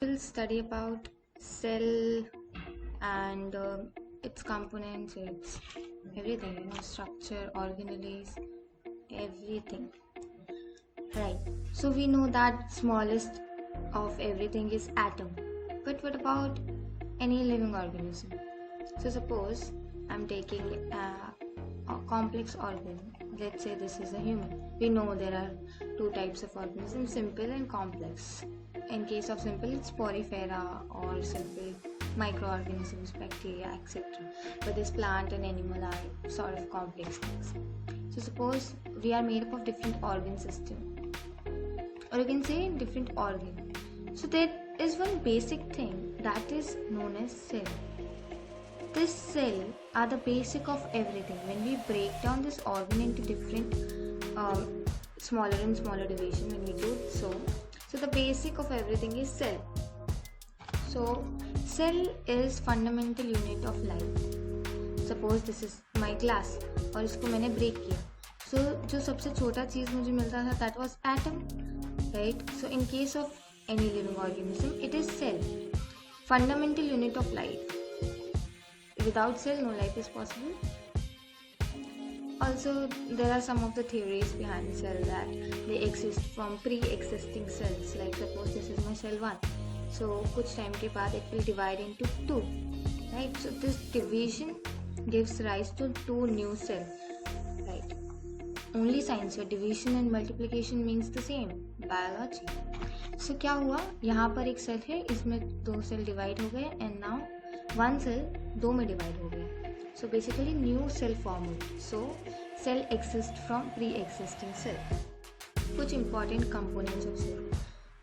We'll study about cell and its components, its everything, structure, organelles, everything. Right. So we know that smallest of everything is atom. But what about any living organism? So suppose I'm taking a complex organ. Let's say this is a human. We know there are two types of organisms, simple and complex. In case of simple, it's porifera or simple microorganisms, bacteria, etc. But this plant and animal are sort of complex things. So suppose we are made up of different organ system, or you can say different organ. So there is one basic thing that is known as cell. This cell are the basic of everything. When we break down this organ into different smaller and smaller division, when we do so the basic of everything is cell. So cell is fundamental unit of life. Suppose this is my glass और इसको मैंने break किया. So जो सबसे छोटा चीज़ मुझे मिलता था that was atom, right? So in case of any living organism, it is cell, fundamental unit of life. Without cell, no life is possible. Also, there are some of the theories behind cell that they exist from pre-existing cells. Like suppose this is my cell 1. So, कुछ time के बाद it will divide into 2. Right? So, this division gives rise to 2 new cells. Right? Only science where division and multiplication means the same. Biology. So, क्या हुआ? यहाँ पर एक cell है, इसमें 2 cell divide हो गए and now 1 cell 2 में divide हो गया. So basically new cell formed. So cell exists from pre-existing cell. कुछ important components of cell.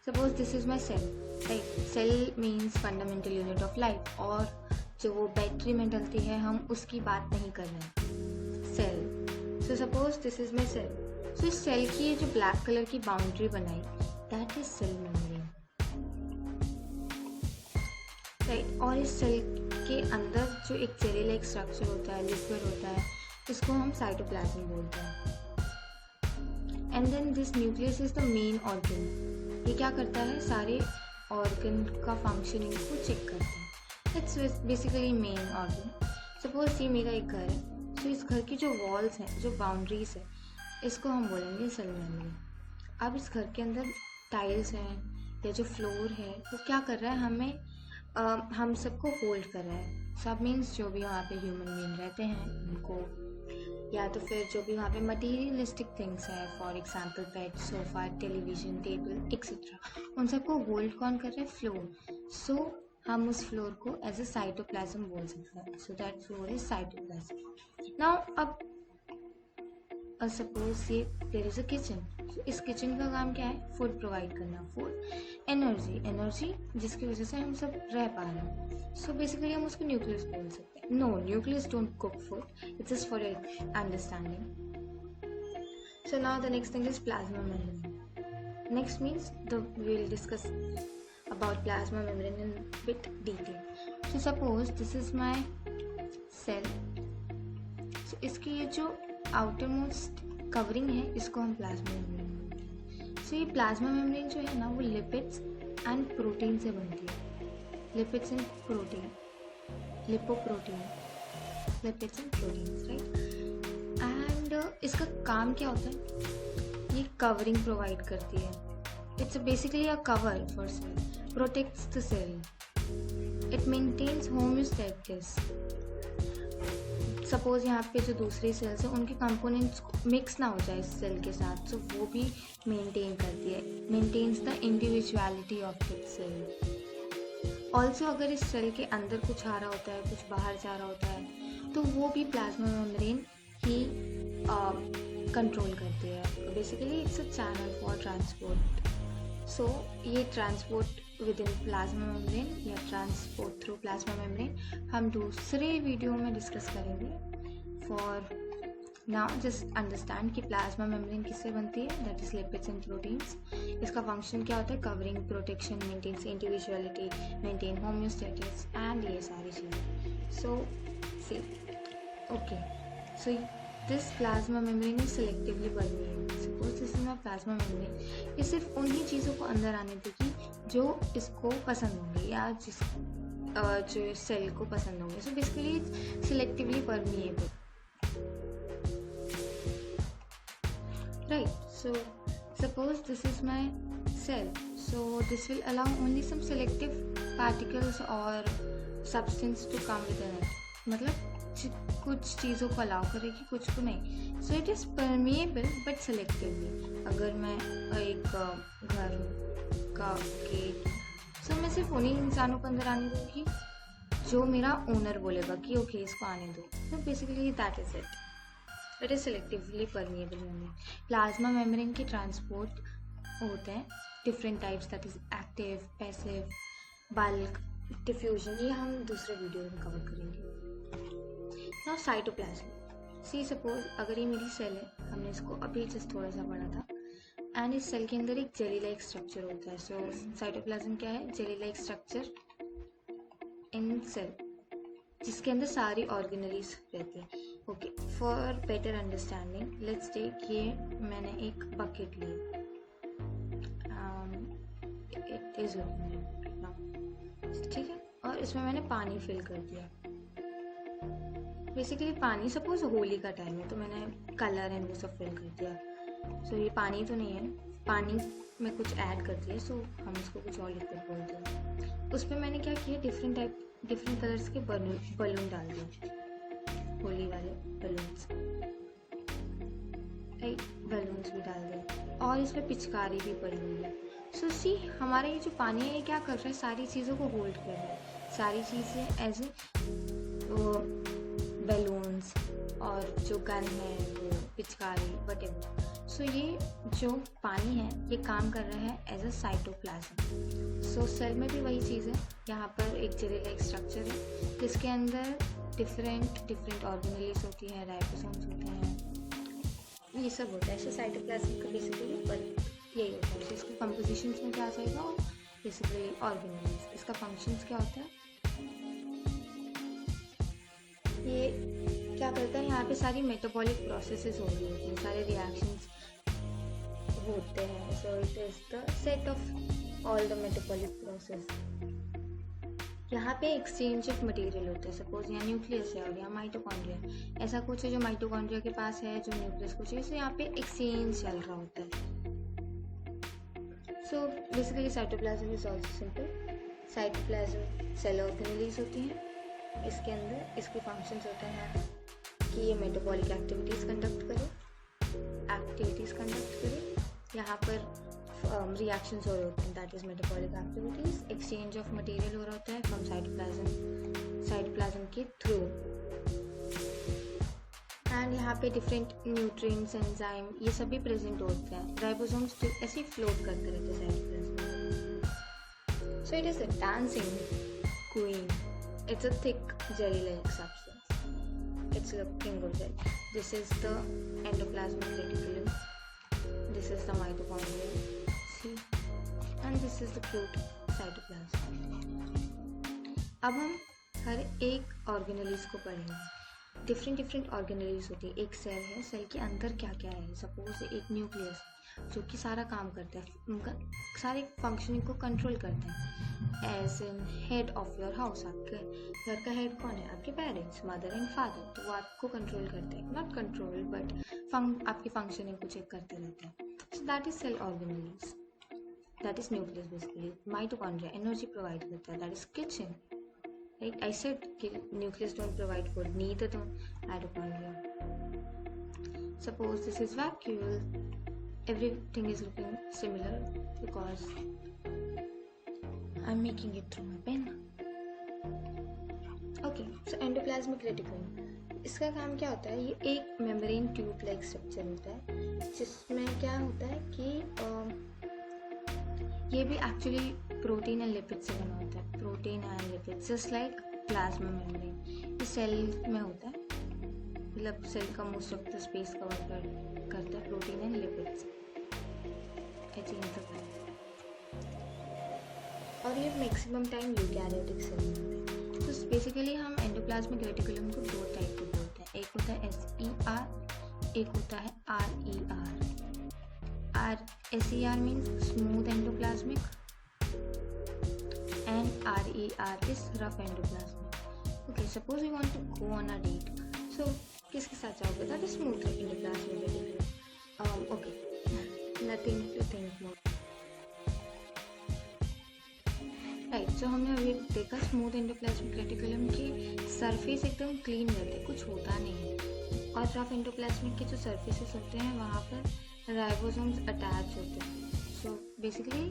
Suppose this is my cell. Right? Cell means fundamental unit of life. और जो battery में डलती है हम उसकी बात नहीं कर रहे हैं. Cell. So suppose this is my cell. So इस cell की ये जो black color की boundary बनाई, that is cell membrane. Right? और इस cell के अंदर जो एक जेली लाइक स्ट्रक्चर होता है, लिक्विड होता है, इसको हम साइटोप्लाज्म बोलते हैं. And then this nucleus is the main organ. ये क्या करता है? सारे ऑर्गन का फंक्शनिंग को चेक करता है. It's basically main organ. Suppose ये मेरा एक घर है. सो इस घर की जो वॉल्स हैं, जो बाउंड्रीज है, इसको हम बोलेंगे सेल मेम्ब्रेन. अब इस घर के अंदर टाइल्स हैं या जो फ्लोर है वो क्या कर रहा है? हमें हम सबको होल्ड कर रहा है. सब मीन्स जो भी वहाँ पे ह्यूमन बीइंग रहते हैं उनको, या तो फिर जो भी वहाँ पे मटीरियलिस्टिक थिंग्स हैं, for example bed, sofa, television, table etcetera, उन सबको होल्ड कौन कर रहा है? फ्लोर. सो हम उस फ्लोर को एज ए साइटोप्लाज्म बोल सकते हैं. So that floor is cytoplasm. Now अब सपोज ये देयर इज अ किचन. इस किचन का काम क्या है? फूड प्रोवाइड करना. फूड, एनर्जी जिसकी वजह से हम सब रह पा रहे हैं. सो बेसिकली हम उसको न्यूक्लियस बोल सकते हैं. No, nucleus don't cook food. It's just for your understanding. So now the next thing is plasma membrane. Next means we will discuss about plasma membrane in bit detail. So suppose this is my cell. So इसकी ये जो outermost covering है, इसको हम plasma membrane बोलते हैं. So ये plasma membrane जो है ना, वो लिपिड्स एंड प्रोटीन से बनती है. Lipids and protein, lipoprotein, lipids and proteins, right. And इसका काम क्या होता है? ये कवरिंग प्रोवाइड करती है. It's basically a cover for cell. Protects the cell. It maintains homeostasis. Suppose यहाँ पे जो दूसरी सेल्स हैं उनके कंपोनेंट्स मिक्स ना हो जाए इस सेल के साथ, तो वो भी मेंटेन करती है. Maintains the individuality of the cell. Also अगर इस सेल के अंदर कुछ आ रहा होता है, कुछ बाहर जा रहा होता है, तो वो भी प्लाज्मा मेम्ब्रेन ही कंट्रोल करती है. Basically it's a channel for transport. So ये transport within plasma membrane या ट्रांसपोर्ट थ्रू प्लाज्मा मेम्ब्रेन हम दूसरे वीडियो में डिस्कस करेंगे. फॉर नाउ जस्ट अंडरस्टैंड कि प्लाज्मा मेम्ब्रेन किससे बनती है. That is lipids and proteins. इसका फंक्शन क्या होता है? Covering, protection, maintains individuality, maintain homeostasis and ये सारी चीज़ें. So see okay. So this plasma membrane is selectively permeable. Suppose this is my plasma membrane. ये सिर्फ उन्हीं चीज़ों को अंदर आने देगी जो इसको पसंद होंगे या जो सेल को पसंद होंगे. So basically it's selectively permeable. Right, so suppose this is my cell, so this will allow only some selective particles or substance to come within it. मतलब कुछ चीज़ों को अलाउ करेगी, कुछ को नहीं. So it is permeable but selectively. अगर मैं एक घर का गेट, so मैं सिर्फ उन्हीं इंसानों को अंदर आने दूँगी जो मेरा ओनर बोलेगा कि ओके इसको आने दो. So basically that is it. It is selectively permeable membrane. Plasma membrane के ट्रांसपोर्ट होते हैं different types, that is active, passive, bulk, diffusion. ये हम दूसरे वीडियो में कवर करेंगे. Now cytoplasm. सी सपोज अगर ये मेरी सेल है, हमने इसको अभी जस्ट थोड़ा सा पढ़ा था, एंड इस सेल के अंदर एक जेली लाइक स्ट्रक्चर होता है. सो साइटोप्लाज्म क्या है? Jelly like structure in cell जिसके अंदर सारी ऑर्गेनलीज रहती हैं. Okay, for better understanding let's take, ये मैंने एक बकेट ली, इट इज ठीक है, और इसमें मैंने पानी फिल कर दिया. बेसिकली पानी, सपोज होली का टाइम है तो मैंने कलर एंड वो सब फिल कर दिया. सो ये पानी तो नहीं है, पानी में कुछ ऐड कर दिया, सो हम इसको कुछ और लिक्विड बोलते हैं. उस पर मैंने क्या किया, डिफरेंट कलर्स के बलून डाल दिए, होली वाले बलून्स, राइट, बलून्स भी डाल दिए, और इसमें पिचकारी भी पड़ी हुई है. सो सी हमारा ये जो पानी है ये क्या कर रहा है, सारी चीज़ों को होल्ड कर रहा है. सारी चीज़ें एज ए बैलून्स और जो गन है वो पिचकारी व्हाटएवर. सो ये जो पानी है ये काम कर रहा है as a cytoplasm. So cell में भी वही चीज़ है. यहाँ पर एक जेली लाइक स्ट्रक्चर है जिसके अंदर डिफरेंट ऑर्गेनलीज होती हैं, राइबोसोम्स होते हैं, ये सब होता है. सो साइटोप्लाज्म का बेसिकली यही होता है. सो इसके कंपोजिशंस में क्या आ जाएगा, बेसिकली ऑर्गेनलीज. इसका फंक्शंस क्या होता है, ये क्या करता है, यहाँ पे सारी मेटाबॉलिक प्रोसेसेस हो रही होती हैं, सारे रिएक्शंस होते हैं. So it is the set of all the metabolic process. यहाँ पे एक्सचेंज ऑफ मटेरियल होता है. सपोज यहाँ न्यूक्लियस है और यहाँ माइटोकॉन्ड्रिया, ऐसा कुछ है जो माइटोकॉन्ड्रिया के पास है, जो न्यूक्लियस को चाहिए. सो यहाँ पे एक्सचेंज चल रहा होता है. So basically cytoplasm is also simple. Cytoplasm cell organelles होती हैं, इसके अंदर इसके फंक्शंस होते हैं कि ये मेटाबॉलिक एक्टिविटीज़ कंडक्ट करे, यहाँ पर रिएक्शंस हो रहे होते हैं, that is metabolic activities. Exchange of material हो रहा होता है फ्रॉम साइटोप्लाज्म के थ्रू, एंड यहाँ पे डिफरेंट न्यूट्रिएंट्स, एंजाइम, ये सभी प्रेजेंट होते हैं. राइबोसोम्स ऐसे ही फ्लोट करते रहते हैं cytoplasm. So it is a dancing queen. It's a thick jelly like substance. It's looking good. This is the endoplasmic reticulum. This is the mitochondria, see, and this is the cute cytoplasm. अब हम हर एक organelles को पढ़ेंगे. Different organelles होती है. एक cell है, cell के अंदर क्या क्या है. सपोज एक न्यूक्लियस जो कि सारा काम करता है, उनका सारे फंक्शनिंग को कंट्रोल करते हैं. As in head of your house, आपके घर का हेड कौन है, आपके पेरेंट्स, मदर एंड फादर. तो वो आपको कंट्रोल करते हैं, नॉट कंट्रोल बट आपकी फंक्शनिंग को चेक करते रहते हैं. So that is cell organelles, that is nucleus. Basically mitochondria energy provide करता है, that is kitchen. Right? I said nucleus don't provide food, neither do mitochondria. Suppose this is vacuole. Everything is looking similar because I'm making it through my pen. Okay, so endoplasmic reticulum. इसका काम क्या होता है, ये एक membrane tube like structure होता है जिसमें क्या होता है कि ये भी एक्चुअली प्रोटीन एंड लिपिड से बना होता है. Protein and lipid just like plasma membrane. ये सेल में होता है, मतलब सेल का most of the space cover करता है प्रोटीन एंड लिपिड्स. और ये मैक्सिमम टाइम यूकैरियोटिक सेल में होता है. तो बेसिकली हम एंडोप्लाज्मिक रेटिकुलम को दो टाइप के बोलते हैं. एक होता है SER एक होता है SER means smooth endoplasmic and RER is rough endoplasmic. Okay, suppose you want to go on a date. So किसके साथ जाओगे? That is smooth endoplasmic reticulum. Okay, nothing to think more. Right, जो हमने अभी देखा स्मूथ एंडोप्लाज्मिक रेटिकुलम की surface एकदम clean रहते हैं, कुछ होता नहीं है, और रफ एंडोप्लाज्मिक के जो सरफेसेस होते हैं वहाँ पर राइबोसोम्स अटैच होते हैं. So basically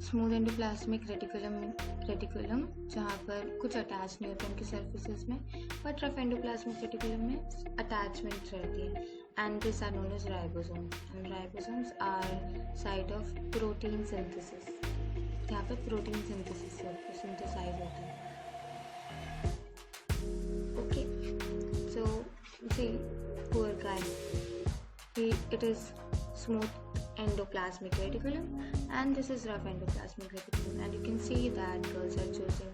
smooth endoplasmic reticulum जहाँ पर कुछ अटैच नहीं होता उनके सर्फेसेस में, बट रफ एंडोप्लाज्मिक रेटिकुलम में अटैचमेंट रहती है, and this are known as ribosomes. And ribosomes are site of protein synthesis. यहाँ पे प्रोटीन सिंथेसाइज होता है. Okay, so see poor guy, it is smooth endoplasmic reticulum and this is rough endoplasmic reticulum, and you can see that girls are choosing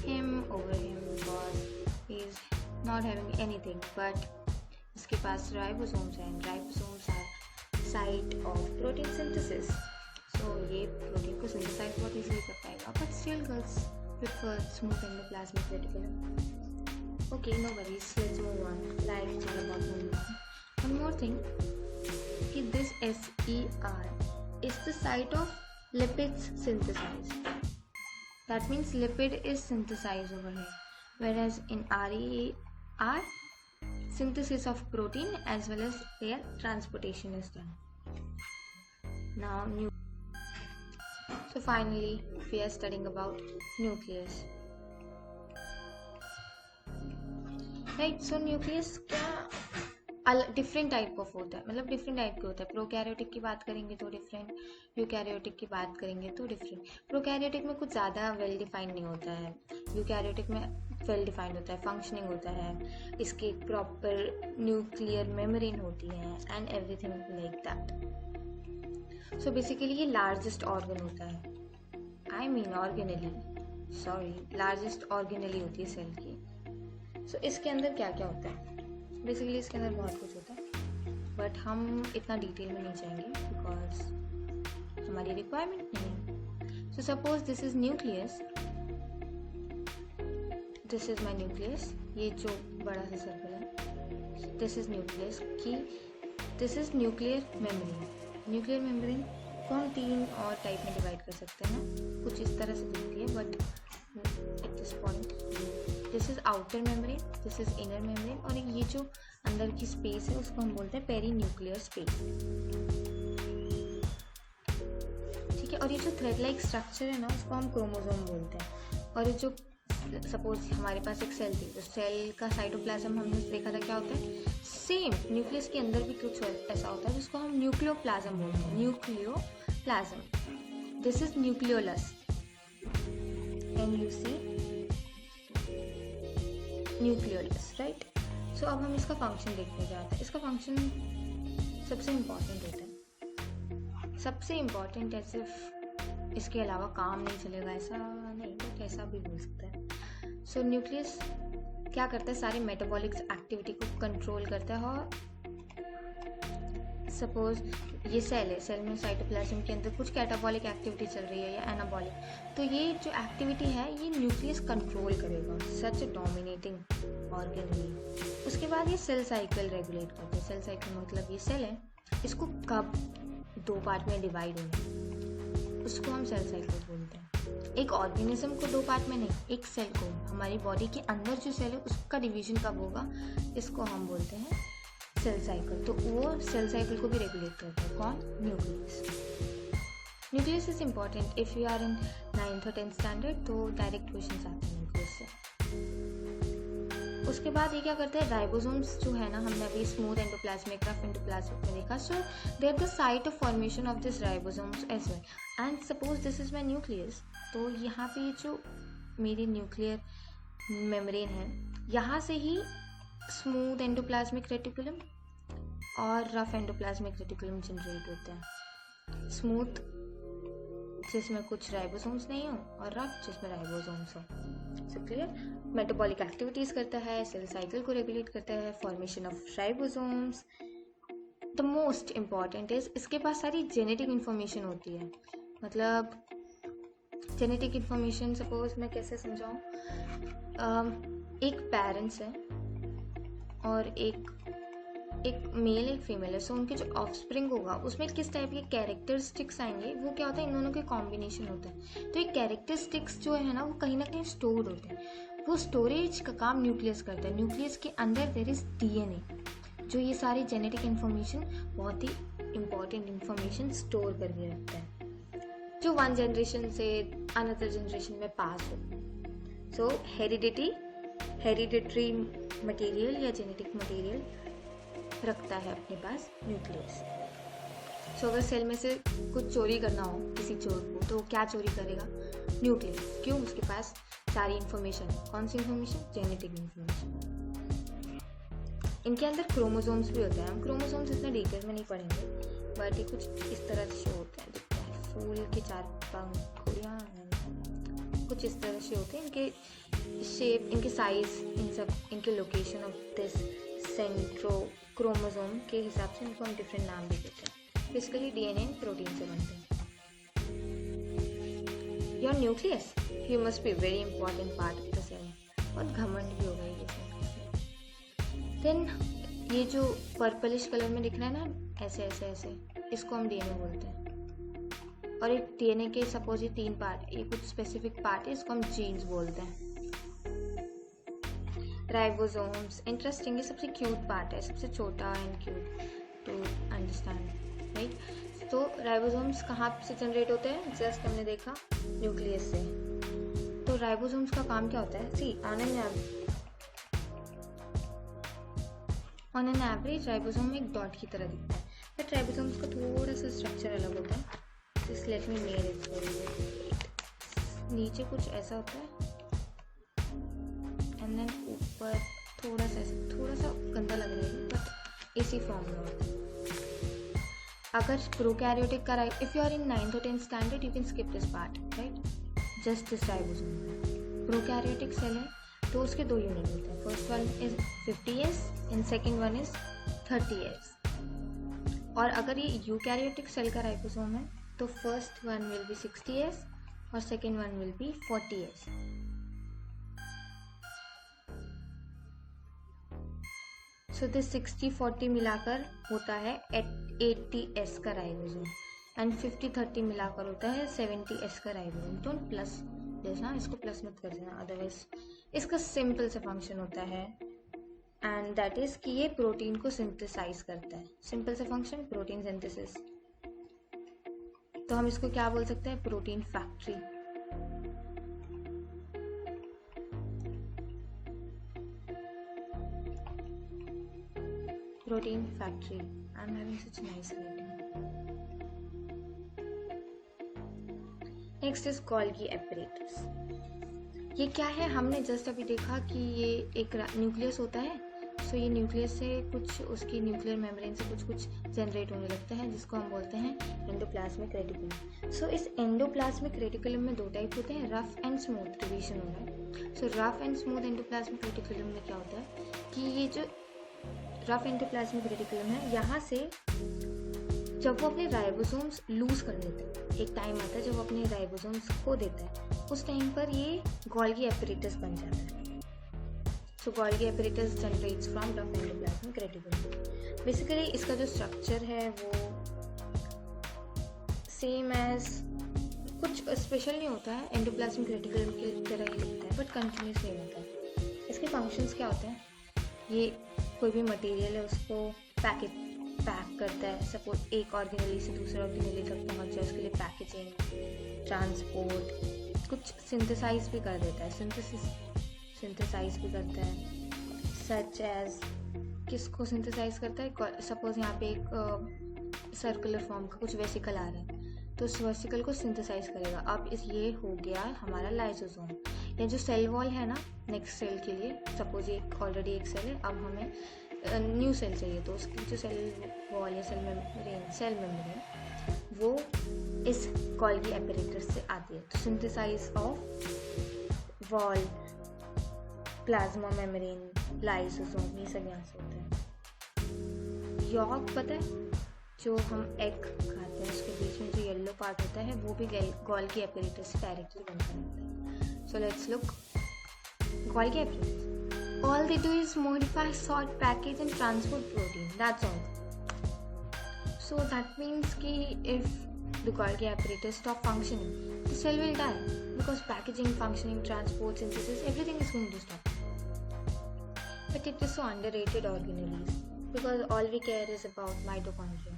him over him because he is not having anything, but इसके पास ribosomes हैं. Ribosomes are site of protein synthesis, so ये protein को synthesize बहुत easily कर पाएगा, but still girls prefer smooth endoplasmic reticulum. Okay, no worries, let's move on. Like about moving on. One more thing, कि this SER is the site of lipids synthesized. That means lipid is synthesized over here, whereas in RER synthesis of protein as well as their transportation is done. Now so finally we are studying about nucleus. Right, so nucleus क्या different type of होता है, मतलब different type के होता है. Prokaryotic की बात करेंगे तो डिफरेंट, यूकैरियोटिक की बात करेंगे तो डिफरेंट. प्रोकैरियोटिक में कुछ ज़्यादा वेल डिफाइंड नहीं होता है, यूकैरियोटिक में वेल डिफाइंड होता है, फंक्शनिंग होता है, इसकी एक प्रॉपर न्यूक्लियर मेम्ब्रेन होती है and everything like that. So basically ये लार्जेस्ट ऑर्गन होता है, लार्जेस्ट ऑर्गेनली होती है सेल की. सो इसके अंदर क्या क्या होता है? बेसिकली इसके अंदर बहुत कुछ होता है, बट हम इतना डिटेल में नहीं जाएंगे बिकॉज हमारी रिक्वायरमेंट नहीं है. So suppose this is nucleus, this is my nucleus, ये जो बड़ा सा सर्कल है दिस इज न्यूक्लियस की, this is nuclear membrane. Nuclear membrane को हम 3 और टाइप में डिवाइड कर सकते हैं ना, कुछ इस तरह से दिखती है, but at this point this is outer membrane, this is inner membrane, और ये जो अंदर की स्पेस है उसको हम बोलते हैं पेरी न्यूक्लियर स्पेस. ठीक है, और ये जो थ्रेड लाइक स्ट्रक्चर है ना उसको हम क्रोमोसोम बोलते हैं. और ये जो सपोज हमारे पास एक सेल थी, तो सेल का साइटोप्लाज्म हमने देखा था क्या होता है, सेम न्यूक्लियस के अंदर भी कुछ ऐसा होता है जिसको हम न्यूक्लियोप्लाज्म बोलते हैं. Nucleoplasm, this is nucleolus, NUC nucleolus, right. So अब हम इसका फंक्शन देखने जाते हैं. इसका फंक्शन सबसे इम्पॉर्टेंट होता है, सबसे इम्पॉर्टेंट है, सिर्फ इसके अलावा काम नहीं चलेगा ऐसा नहीं, तो कैसा भी बोल सकता है. सो न्यूक्लियस क्या करता है, सारी मेटाबॉलिक एक्टिविटी को कंट्रोल करता है. और सपोज ये सेल है, सेल में साइटोप्लाज्म के अंदर कुछ कैटाबॉलिक एक्टिविटी चल रही है या एनाबॉलिक, तो ये जो एक्टिविटी है ये न्यूक्लियस कंट्रोल करेगा. सच डोमिनेटिंग ऑर्गेनली. उसके बाद ये सेल साइकिल रेगुलेट करते हैं. सेल साइकिल मतलब ये सेल है, इसको कब 2 पार्ट में डिवाइड होना, उसको हम सेल साइकिल बोलते हैं. एक ऑर्गेनिज्म को 2 पार्ट में नहीं, एक सेल को, हमारी बॉडी के अंदर जो सेल है उसका डिवीजन कब होगा, इसको हम बोलते हैं सेल साइकिल. तो वो सेल साइकिल को भी रेगुलेट करता है. कौन? Nucleus. Nucleus is important if you are in 9th और 10th स्टैंडर्ड, तो डायरेक्ट क्वेश्चन आते हैं न्यूक्लियस से. उसके बाद ये क्या करते हैं, राइबोसोम्स जो है ना, हमने अभी स्मूथ एंडोप्लाज्मिक, रफ एंडोप्लाज्मिक में देखा. So they are the site of formation of this ribosomes as well. And suppose this is my nucleus, तो यहाँ पे ये जो मेरी न्यूक्लियर मेम्ब्रेन है, यहाँ से ही स्मूथ एंडोप्लाज्मिक रेटिकुलम और रफ एंडोप्लाज्मिक रेटिकुलम जनरेट होते हैं. स्मूथ जिसमें कुछ राइबोसोम्स नहीं हो, और रफ जिसमें राइबोसोम्स हो. So clear. मेटाबॉलिक एक्टिविटीज करता है, सेल साइकिल को रेगुलेट करता है, formation of ribosomes, the most important is इसके पास सारी जेनेटिक इन्फॉर्मेशन होती है. मतलब जेनेटिक इन्फॉर्मेशन सपोज मैं कैसे समझाऊँ, एक पेरेंट्स है और एक मेल एक फीमेल है. सो उनके जो ऑफस्प्रिंग होगा उसमें किस टाइप के कैरेक्टरिस्टिक्स आएंगे, वो क्या होता है, इन दोनों के कॉम्बिनेशन होता है. तो ये कैरेक्टरिस्टिक्स जो है ना वो कहीं ना कहीं स्टोर्ड होते हैं. वो स्टोरेज का काम न्यूक्लियस करता है. न्यूक्लियस के अंदर देयर इज डीएनए जो ये सारी जेनेटिक इन्फॉर्मेशन, बहुत ही इंपॉर्टेंट इन्फॉर्मेशन स्टोर करके रखता है, जो वन जनरेशन से अनदर जनरेशन में पास हो. सो हेरिडिटरी मटेरियल या जेनेटिक मटेरियल रखता है अपने पास न्यूक्लियस. सो अगर सेल में से कुछ चोरी करना हो किसी चोर को, तो क्या चोरी करेगा, न्यूक्लियस. क्यों, उसके पास सारी इन्फॉर्मेशन. कौन सी इन्फॉर्मेशन, जेनेटिक इन्फॉर्मेशन. इनके अंदर क्रोमोसोम्स भी होते हैं. हम क्रोमोसोम्स इतना डिटेल में नहीं पढ़ेंगे, बट ये कुछ इस तरह से होते हैं, दिखता है फूल के 4 पंखुड़ियाँ, कुछ इस तरह से होते हैं. इनके शेप, इनके साइज, इन सब इनके location of this centro chromosome के हिसाब से इनको हम डिफरेंट नाम भी देते हैं. बेसिकली डीएनए प्रोटीन से बनते हैं. Your nucleus, you must be very important part of the cell. बहुत घमंड भी होगा ये सेल. देन ये जो पर्पलिश कलर में दिख रहा है ना, ऐसे ऐसे ऐसे, इसको हम डीएनए बोलते हैं. और एक डीएनए के सपोज ये 3 पार्ट, ये कुछ स्पेसिफिक पार्ट है, इसको हम जीन्स बोलते हैं. राइबोसोम्स इंटरेस्टिंग, ये सबसे क्यूट पार्ट है, सबसे छोटा and cute to understand, right. तो राइबोसोम्स कहाँ से जनरेट होते हैं, जस्ट हमने देखा न्यूक्लियस से. तो राइबोसोम्स का काम क्या होता है, सी ऑन एन एवरेज राइबोसोम एक डॉट की तरह दिखता है, बट राइबोसोम्स का थोड़ा सा स्ट्रक्चर अलग होता है. Just let me make it. नीचे कुछ ऐसा होता है एंड देन ऊपर थोड़ा सा गंदा लग रहा है, बट इसी फॉर्म में होता है. अगर प्रोकैरियोटिक का, if you are in 9th or 10th standard you can skip this part, right. Just this ribosome. Prokaryotic cell है तो उसके 2 यूनिट होते हैं. First one is 50 years and second one is 30 years. और अगर ये यूकैरियोटिक सेल का ribosome है तो first one will be 60 years और second one will be 40 years. So this 60-40 मिलाकर होता है 80S का राइबोसोम एंड 50-30 मिलाकर होता है 70S का राइबोसोम. डोंट प्लस देना, इसको प्लस मत कर देना, अदरवाइज. इसका सिंपल सा फंक्शन होता है एंड दैट इज कि ये प्रोटीन को सिंथेसाइज करता है. सिंपल सा फंक्शन, प्रोटीन सिंथेसिस. तो हम इसको क्या बोल सकते हैं, protein factory. Protein factory. I'm having such nice writing. Next is Golgi apparatus. ये क्या है, हमने जस्ट अभी देखा कि ये एक न्यूक्लियस होता है. सो ये न्यूक्लियस से कुछ, उसकी न्यूक्लियर मेम्ब्रेन से कुछ जनरेट होने लगता है, जिसको हम बोलते हैं एंडोप्लाज्मिक रेटिकुलम. सो इस एंडोप्लाज्मिक रेटिकुलम में 2 टाइप होते हैं, रफ एंड स्मूथ. डिवीजन हो रहा है. सो rough and smooth endoplasmic reticulum में क्या होता है कि ये जो रफ एंडोप्लाज्मिक रेटिकुलम है, यहाँ से जब वो अपने राइबोसोम्स लूज कर देते हैं, एक टाइम आता है जब वो अपने राइबोसोम्स खो देता है, उस टाइम पर ये गोल्गी एपरेटस बन जाता है. So Golgi apparatus generates from rough endoplasmic reticulum. Basically इसका जो स्ट्रक्चर है वो सेम एज, कुछ स्पेशल नहीं होता है, एंडोप्लाज्मिक रेटिकुलम की तरह ही दिखता है, बट कंटिन्यूस नहीं होता है. इसके फंक्शंस क्या होते हैं, ये कोई भी मटेरियल है उसको पैक करता है. सपोज एक ऑर्गेनेली से दूसरे ऑर्गेनेली तक पहुंच जाए, उसके लिए पैकेजिंग, ट्रांसपोर्ट, कुछ सिंथेसाइज भी कर देता है. सिंथेसाइज भी करता है. सच एज, किसको सिंथेसाइज करता है, सपोज यहाँ पे एक सर्कुलर फॉर्म का कुछ वेसिकल आ रहा है, तो उस वेसिकल को सिंथेसाइज करेगा. अब ये हो गया हमारा लाइसोसोम. या जो सेल वॉल है ना, नेक्स्ट सेल के लिए, सपोज ये ऑलरेडी एक सेल है, अब हमें न्यू सेल चाहिए, तो उसकी जो सेल वॉल या सेल मेम्ब्रेन वो इस गोल्गी एपरेटस से आती है. तो synthesise of wall, plasma membrane, lysosome, ये सब यहाँ से होता है. यॉर्क पता है, जो हम एग खाते हैं उसके बीच में जो येलो पार्ट होता है वो भी गोल्गी एपरेटस से डायरेक्टली बनता है. So let's look. Golgi apparatus, all they do is modify, sort, package and transport protein. That's all. So that means कि if the Golgi apparatus stop functioning, the cell will die because packaging, functioning, transport, synthesis, everything is going to stop. But it is so underrated organelles because all we care is about mitochondria.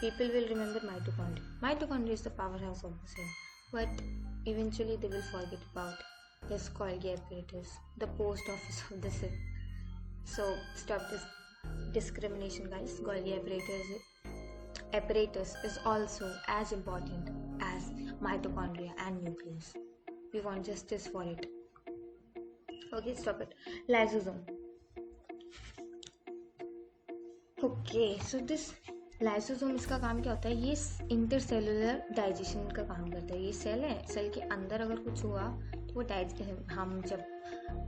People will remember mitochondria. Mitochondria is the powerhouse of the cell, but eventually they will forget about this Golgi apparatus, the post office of the cell. So stop this discrimination, guys. Golgi apparatus is also as important as mitochondria and nucleus. We want justice for it. Okay, stop it. Lysosome. Okay, so this lysosome, इसका काम क्या होता है? ये intercellular digestion का काम करता है. ये सेल है, सेल के अंदर अगर कुछ हुआ तो वो हम जब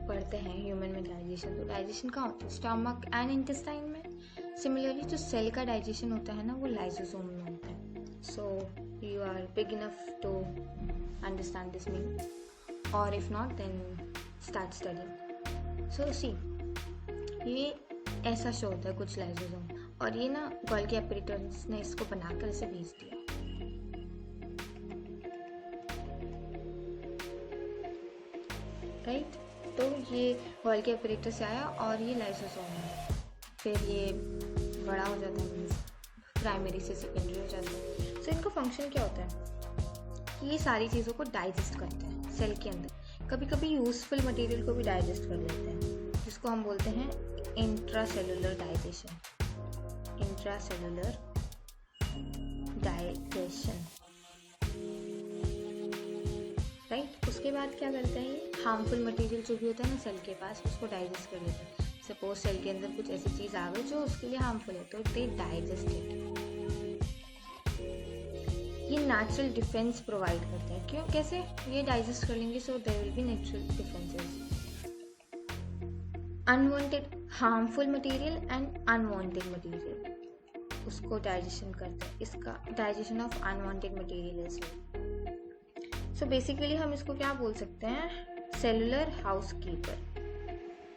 पढ़ते हैं ह्यूमन में डाइजेशन, तो डाइजेशन कहाँ होता है? स्टमक एंड इंटेस्टाइन में. सिमिलरली जो सेल का डाइजेशन होता है ना, वो लाइसोसोम में होता है. So you are big enough to understand this meaning, और if not then start studying. So see, ये ऐसा शो होता है कुछ लाइसोसोम, और ये ना गोल्गी एपरेटस ने इसको बनाकर इसे भेज दिया. राइट, तो ये गोल्गी एपरेटस से आया और ये लाइसोसोम है. फिर ये बड़ा हो जाता है, प्राइमरी से सेकेंडरी हो जाता है. सो इनका फंक्शन क्या होता है? ये सारी चीज़ों को डाइजेस्ट करते हैं सेल के अंदर. कभी कभी यूजफुल मटेरियल को भी डाइजेस्ट कर लेते हैं, जिसको हम बोलते हैं intracellular digestion. Intracellular digestion, right. उसके बाद क्या करते हैं? ये हार्मफुल मटेरियल जो भी होता है ना सेल के पास, उसको डाइजेस्ट कर लेते हैं. सपोज सेल के अंदर कुछ ऐसी चीज़ आ गई जो उसके लिए हार्मफुल है, तो दे डाइजेस्ट इट. ये नेचुरल डिफेंस प्रोवाइड करते हैं. क्यों, कैसे? ये डाइजेस्ट कर लेंगे, so there will be natural defences. Unwanted, harmful material and unwanted material, उसको डाइजेशन करते हैं. इसका digestion of unwanted material is. So basically हम इसको क्या बोल सकते हैं? Cellular house keeper.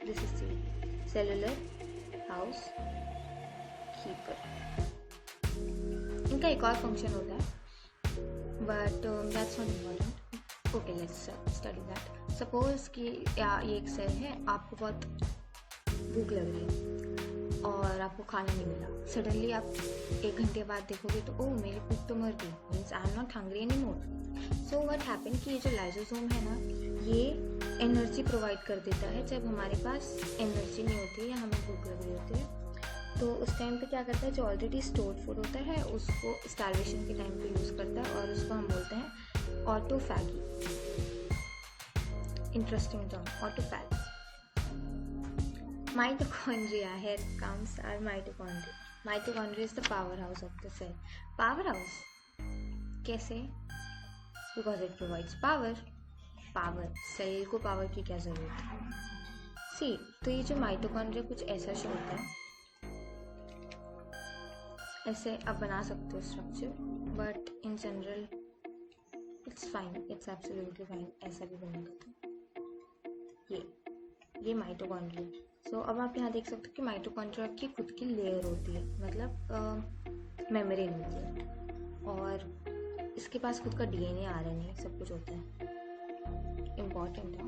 This is cellular house keeper. इनका एक और फंक्शन होता है, but that's not important. Okay, let's study that. Suppose कि ये एक सेल है, आपको बहुत भूख लग रही है और आपको खाना नहीं मिला. सडनली आप 1 घंटे बाद देखोगे तो ओह, मेरी भूख तो मर गई, means I am not hungry any more. So what happen कि ये जो लाइसोसोम है ना, ये एनर्जी प्रोवाइड कर देता है जब हमारे पास एनर्जी नहीं होती है या हमें भूख लग रही होती है. तो उस टाइम पे क्या करता है? जो ऑलरेडी स्टोर्ड फूड होता है उसको स्टार्वेशन के टाइम पे यूज़ करता है, और उसको हम बोलते हैं autophagy. Interesting term, autophagy. Mitochondria, here comes our mitochondria. Mitochondria is the powerhouse of the cell. Powerhouse? कैसे? Because it provides power. Power. Cell को पावर की क्या ज़रूरत है? See, तो ये जो माइटोकॉन्ड्रिया कुछ ऐसा शो होता है. ऐसे आप बना सकते हो structure, but in general it's fine, it's absolutely fine. ऐसा भी बनेगा. तो ये माइटोकॉन्ड्रिया. सो अब आप यहाँ देख सकते हो कि माइटोकॉन्ड्रिया की खुद की लेयर होती है, मतलब मेम्ब्रेन होती है, और इसके पास खुद का डीएनए, आरएनए सब कुछ होता है. इम्पॉर्टेंट है.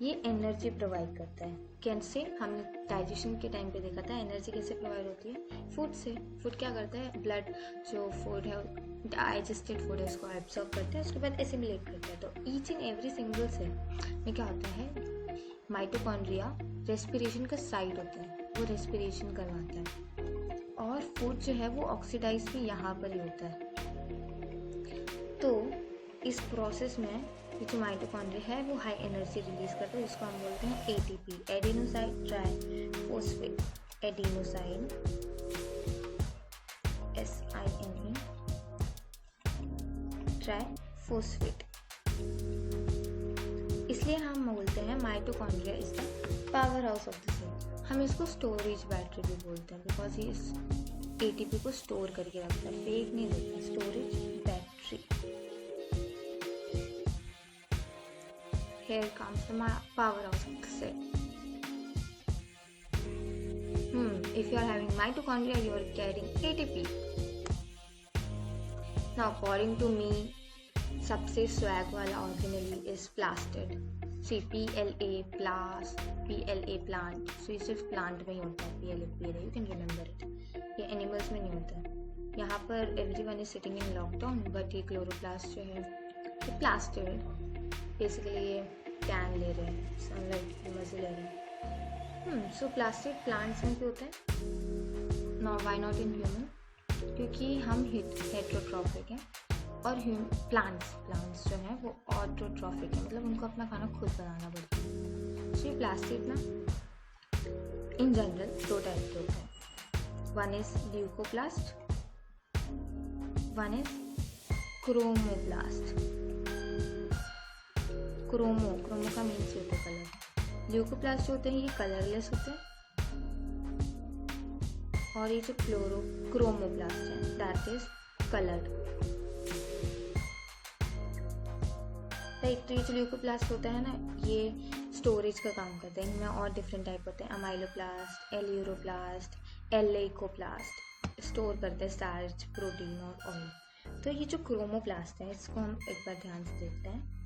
ये एनर्जी प्रोवाइड करता है. कैसे? हमने डाइजेशन के टाइम पे देखा था एनर्जी कैसे प्रोवाइड होती है? फूड से. फूड क्या करता है? ब्लड जो फूड है, डाइजेस्टेड फूड है, उसको एब्सॉर्ब करता है, उसके बाद एसिमिलेट करता है. तो each and every single cell में क्या होता है? माइटोकॉन्ड्रिया रेस्पिरेशन का साइड होता है, वो रेस्पिरेशन करवाता है, और फूड जो है वो ऑक्सीडाइज भी यहाँ पर ही होता है. तो इस प्रोसेस में ये जो माइटोकॉन्ड्रिया है वो हाई एनर्जी रिलीज करता है, जिसको हम बोलते हैं ATP, adenosine triphosphate. Adenosine, SINE, triphosphate. इसलिए हम बोलते हैं mitochondria is the power house of the cell. हम इसको स्टोरेज बैटरी भी बोलते हैं, बिकॉज ही इज एटीपी को स्टोर करके रखता है, फेक नहीं देता. Storage battery. Here comes the powerhouse of the cell. If you are having mitochondria, you are carrying ATP. Now, according to me, सबसे swag वाला organelle is plastid. See, PLA plant. So ये सिर्फ plant में ही होता है. PLA. You can remember it. ये animals में नहीं होता है. यहाँ पर everyone is sitting in lockdown, but ये chloroplast जो है, ये plastid. बेसिकली ये टैन ले रहे हैं, सनलाइट की मजे ले रहे हैं. सो प्लास्टिक प्लांट्स में क्यों होते हैं? No, why not in human? क्योंकि हम हेट्रोट्रॉफिक हैं और प्लांट्स जो हैं वो ऑटोट्रॉफिक हैं, मतलब उनको अपना खाना खुद बनाना पड़ता है. सो ये प्लास्टिक ना इन जनरल 2 टाइप के होते हैं. One is leucoplast, one is chromoplast. Chromo का मीन्स होता है कलर. ल्यूकोप्लास्ट जो होते हैं ये कलरलेस होते हैं, और ये जो क्रोमोप्लास्ट है दैट इज कलर्ड. राइट. तो ये जो ल्यूकोप्लास्ट होता है ना, ये स्टोरेज का काम करते हैं. इनमें और डिफरेंट टाइप होते हैं, अमाइलोप्लास्ट, एल्यूरोप्लास्ट, एलेकोप्लास्ट. स्टोर करते हैं स्टार्च, प्रोटीन और ऑयल. तो ये जो क्रोमोप्लास्ट है इसको हम एक बार ध्यान से देखते हैं.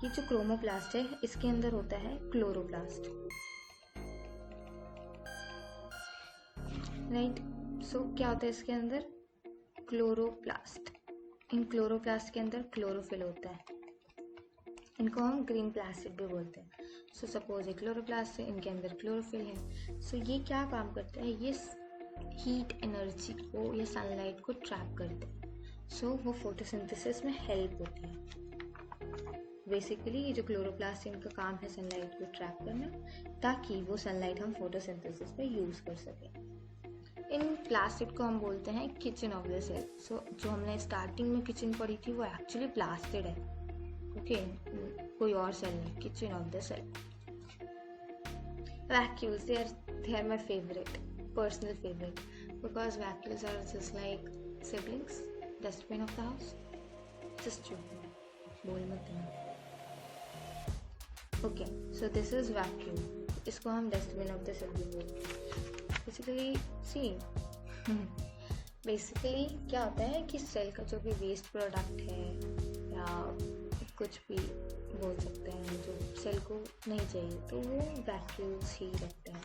ये जो क्रोमोप्लास्ट है इसके अंदर होता है क्लोरोप्लास्ट. राइट. सो क्या होता है इसके अंदर? क्लोरोप्लास्ट. इन क्लोरोप्लास्ट के अंदर क्लोरोफिल होता है. इनको हम ग्रीन प्लास्टिड भी बोलते हैं. सो सपोज ये क्लोरोप्लास्ट है, इनके अंदर क्लोरोफिल है. सो ये क्या काम करता है? ये हीट एनर्जी को या सनलाइट को ट्रैप करते हैं. सो वो फोटोसिंथेसिस में हेल्प होती है. बेसिकली ये जो क्लोरोप्लास्ट है इनका काम है सनलाइट को ट्रैप करना, ताकि वो सनलाइट हम फोटोसिंथेसिस पे यूज़ कर सकें. इन प्लास्टिड को हम बोलते हैं किचन ऑफ द सेल. सो जो हमने स्टार्टिंग में किचन पढ़ी थी वो एक्चुअली प्लास्टिड है. ओके, कोई और सेल नहीं, kitchen of the cell. Vacuoles, they are my favorite, personal favorite, because vacuoles are just like siblings, dustbin of the house. Just joking, बोल मत देना. Okay, so this is vacuum. इसको हम dustbin of the cell भी बोलते हैं. Basically क्या होता है कि सेल का जो भी वेस्ट प्रोडक्ट है या कुछ भी बोल सकते हैं जो सेल को नहीं चाहिए, तो वो वैक्यूम्स ही रखते हैं.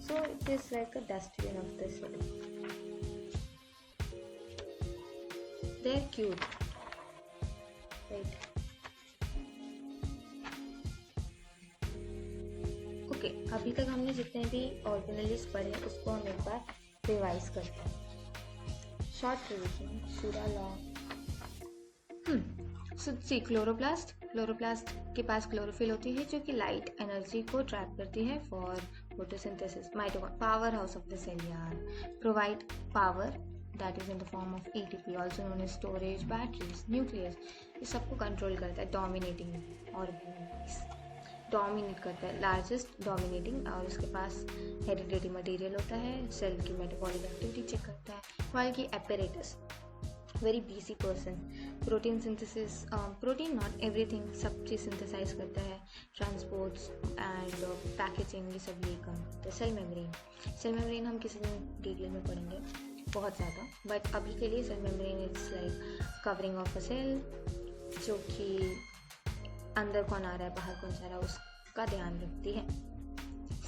So it is like a dustbin of the cell. They are cute, right. Okay, अभी तक हमने जितने भी ऑर्गेनेल्स पढ़े उसको हम एक बार रिवाइज करते हैं. शॉर्ट रिविजन, पूरा लॉन्ग. सी क्लोरोप्लास्ट के पास क्लोरोफिल होती है जो कि लाइट एनर्जी को ट्रैप करती है for photosynthesis. Mitochondria, power house of the cell यार, provide power that is in the form of ATP, also known as storage, batteries, nucleus. ये सबको कंट्रोल करता है. डोमिनेटिंग ऑर्गेनेल्स डोमिनेट करता है, लार्जेस्ट डोमिनेटिंग. और उसके पास हेरिडिटी मटेरियल होता है. सेल की मेटाबॉलिक एक्टिविटी चेक करता है. while की apparatus, very busy person. Protein synthesis, protein not everything, सब चीज़ सिंथेसाइज करता है. ट्रांसपोर्ट्स एंड पैकेजिंग, ये सब ये काम करता है. सेल मेम्ब्रेन हम किसी दिन डिटेल में पढ़ेंगे बहुत ज़्यादा, बट अभी के लिए cell membrane it's like covering of a cell, जो कि अंदर कौन आ रहा है बाहर कौन जा रहा है उसका ध्यान रखती है.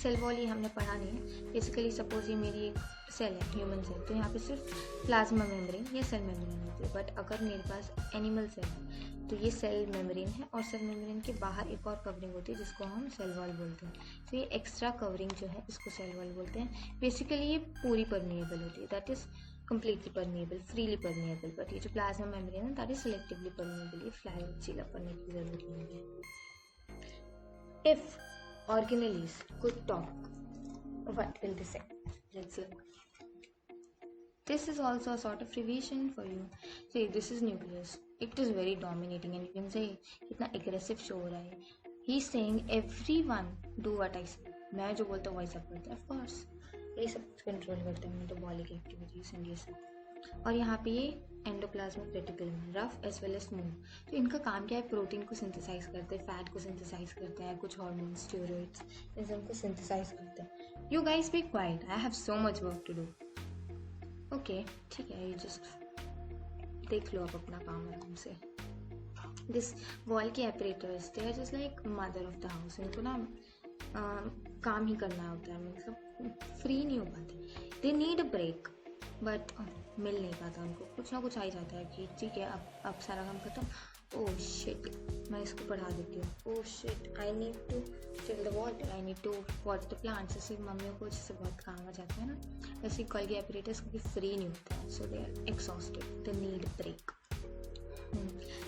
सेल वॉल ये हमने पढ़ा नहीं है. बेसिकली सपोज ये मेरी एक सेल है, ह्यूमन सेल, तो यहाँ पे सिर्फ प्लाज्मा मेम्ब्रेन या सेल मेम्ब्रेन होती है. बट अगर मेरे पास एनिमल सेल है तो ये सेल मेम्ब्रेन है, और सेल मेम्ब्रेन के बाहर एक और कवरिंग होती है जिसको हम सेल वॉल बोलते हैं. तो ये एक्स्ट्रा कवरिंग जो है इसको सेल वॉल बोलते हैं. बेसिकली ये पूरी परमिएबल होती है, that is completely permeable, freely permeable. But ये जो प्लाज्मा मेम्ब्रेन है दैट इज सिलेक्टिवली परमिएबल. ये फ्लैगेला पढ़ने की जरूरत नहीं है. If organelles could talk, what will they say? Let's look. This is also a sort of revision for you. See, this is nucleus. It is very dominating, and you can say कितना aggressive show हो रहा है. He is saying everyone do what I say. मैं जो बोलता हूँ वही सब करता है. Of course, ये सब कुछ कंट्रोल करता है मेटाबॉलिक एक्टिविटीज एंड ये सब। और यहाँ पे ये endoplasmic reticulum rough as well as smooth. तो इनका काम क्या है, प्रोटीन को सिंथेसाइज करते हैं, फैट को सिंथेसाइज करते हैं, कुछ हार्मोन्स स्टेरॉइड्स इन सबको सिंथेसाइज करते हैं। You guys be quiet, I have so much work to do. Okay ठीक है, यू जस्ट देख लो आप अपना काम आराम से। दिस वॉल के operators they are just like mother of the house. इनको ना काम ही करना होता है, मतलब फ्री नहीं हो पाते। They need a break but मिल नहीं पाता उनको, कुछ ना कुछ आ ही जाता है कि ठीक है अब सारा काम खत्म। ओह शिट, मैं इसको बढ़ा देती हूँ। Oh shit, I need to fill the water, I need to water the plants. ऐसे मम्मियों को जिससे बहुत काम आ जाता है ना, वैसे कॉल्गी ऑपरेटर्स कभी फ्री नहीं होता है, so they are exhausted, they need break.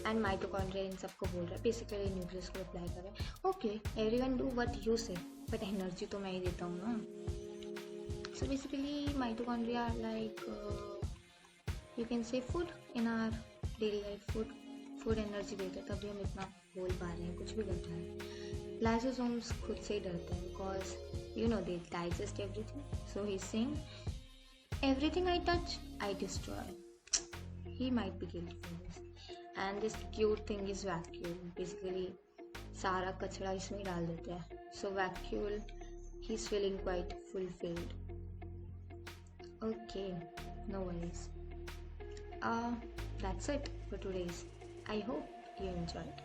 And mitochondria इन सबको बोल रहा है बेसिकली न्यूक्लियस को अप्लाई करें। Okay everyone do what you say, but energy तो मैं ही देता हूँ ना। So basically mitochondria like you can say food in our daily life. Food energy देते हैं, तभी हम इतना बोल पा रहे हैं, कुछ भी कर रहे हैं। लाइसोसोम्स खुद से ही डरते हैं because you know they digest everything. So he is saying everything I touch I destroy. He might be guilty for this. And this cute thing is vacuole. Basically सारा कचरा इसमें ही डाल देते हैं। So vacuole he is feeling quite fulfilled. Okay, no worries. That's it for today's. I hope you enjoyed.